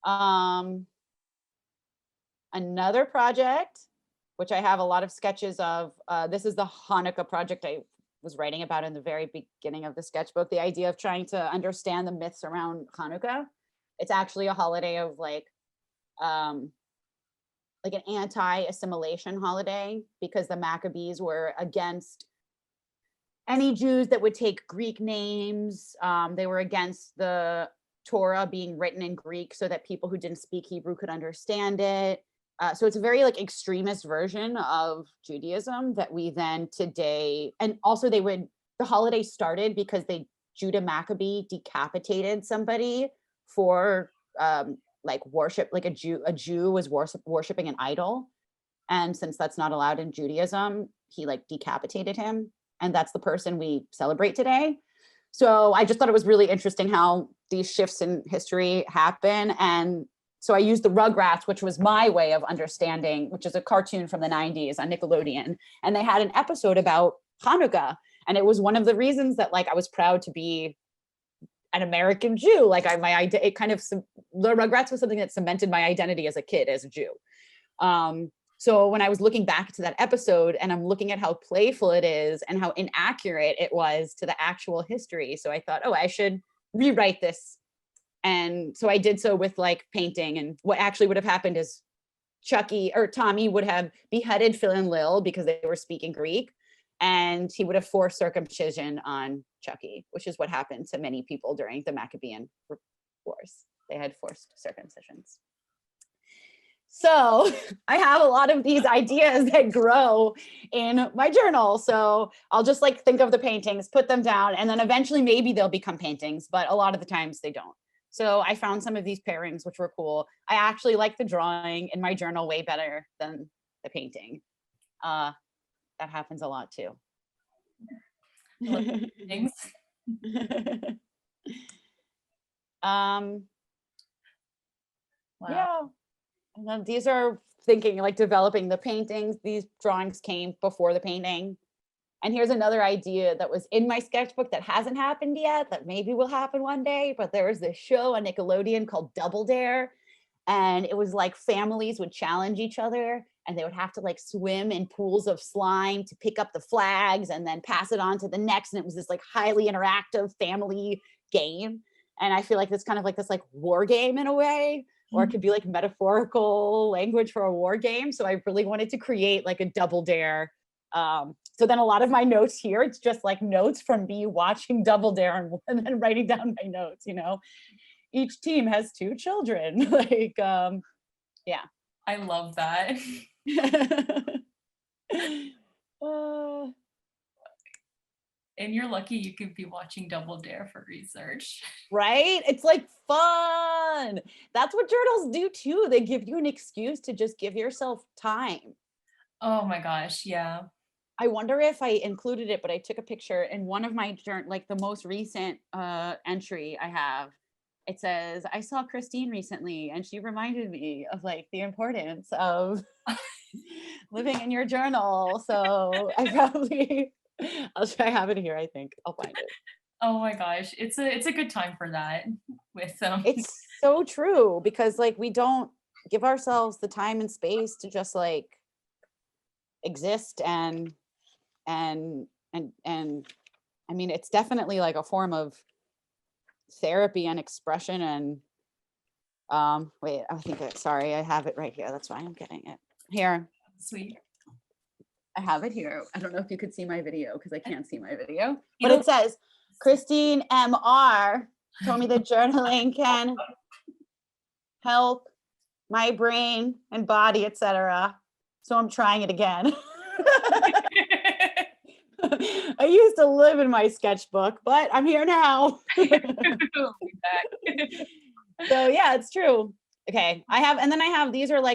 Um, Another project, which I have a lot of sketches of, this is the Hanukkah project I was writing about in the very beginning of the sketchbook, the idea of trying to understand the myths around Hanukkah. It's actually a holiday of um, like an anti-assimilation holiday, because the Maccabees were against any Jews that would take Greek names. They were against the Torah being written in Greek so that people who didn't speak Hebrew could understand it. So it's a very like extremist version of Judaism that we then today, and also the holiday started because Judah Maccabee decapitated somebody for like worship, like a Jew was worshiping an idol. And since that's not allowed in Judaism, he like decapitated him. And that's the person we celebrate today. So I just thought it was really interesting how these shifts in history happen. And so I used the Rugrats, which was my way of understanding, which is a cartoon from the 90s on Nickelodeon. And they had an episode about Hanukkah. And it was one of the reasons that like I was proud to be an American Jew. Like the Rugrats was something that cemented my identity as a kid, as a Jew. So when I was looking back to that episode and I'm looking at how playful it is and how inaccurate it was to the actual history. So I thought, oh, I should rewrite this. And so I did so with like painting, and what actually would have happened is Tommy would have beheaded Phil and Lil because they were speaking Greek, and he would have forced circumcision on Chucky, which is what happened to many people during the Maccabean Wars. They had forced circumcisions. So I have a lot of these ideas that grow in my journal. So I'll just like think of the paintings, put them down, and then eventually maybe they'll become paintings, but a lot of the times they don't. So I found some of these pairings, which were cool. I actually like the drawing in my journal way better than the painting. That happens a lot too. Thanks. Wow. Yeah. And then these are thinking like developing the paintings. These drawings came before the painting. And here's another idea that was in my sketchbook that hasn't happened yet, that maybe will happen one day. But there was this show on Nickelodeon called Double Dare. And it was like families would challenge each other, and they would have to like swim in pools of slime to pick up the flags and then pass it on to the next. And it was this like highly interactive family game. And I feel like it's kind of like this like war game in a way, or it could be like metaphorical language for a war game. So I really wanted to create like a Double Dare. So then a lot of my notes here, it's just like notes from me watching Double Dare and then writing down my notes, each team has 2 children. Like, yeah. I love that. And you're lucky you could be watching Double Dare for research. Right? It's like fun. That's what journals do too. They give you an excuse to just give yourself time. Oh my gosh, yeah. I wonder if I included it, but I took a picture in one of my journal, like the most recent entry I have. It says, I saw Christine recently and she reminded me of like the importance of living in your journal. So I I have it here, I think. I'll find it. Oh my gosh, it's a good time for that with It's so true, because like we don't give ourselves the time and space to just like exist and I mean, it's definitely like a form of therapy and expression. And wait, sorry, I have it right here. That's why I'm getting it here. Sweet. I have it here. I don't know if you could see my video because I can't see my video, but it says Christine MR told me that journaling can help my brain and body, etc. So I'm trying it again. I used to live in my sketchbook, but I'm here now. So yeah, it's true. Okay, I have, these are like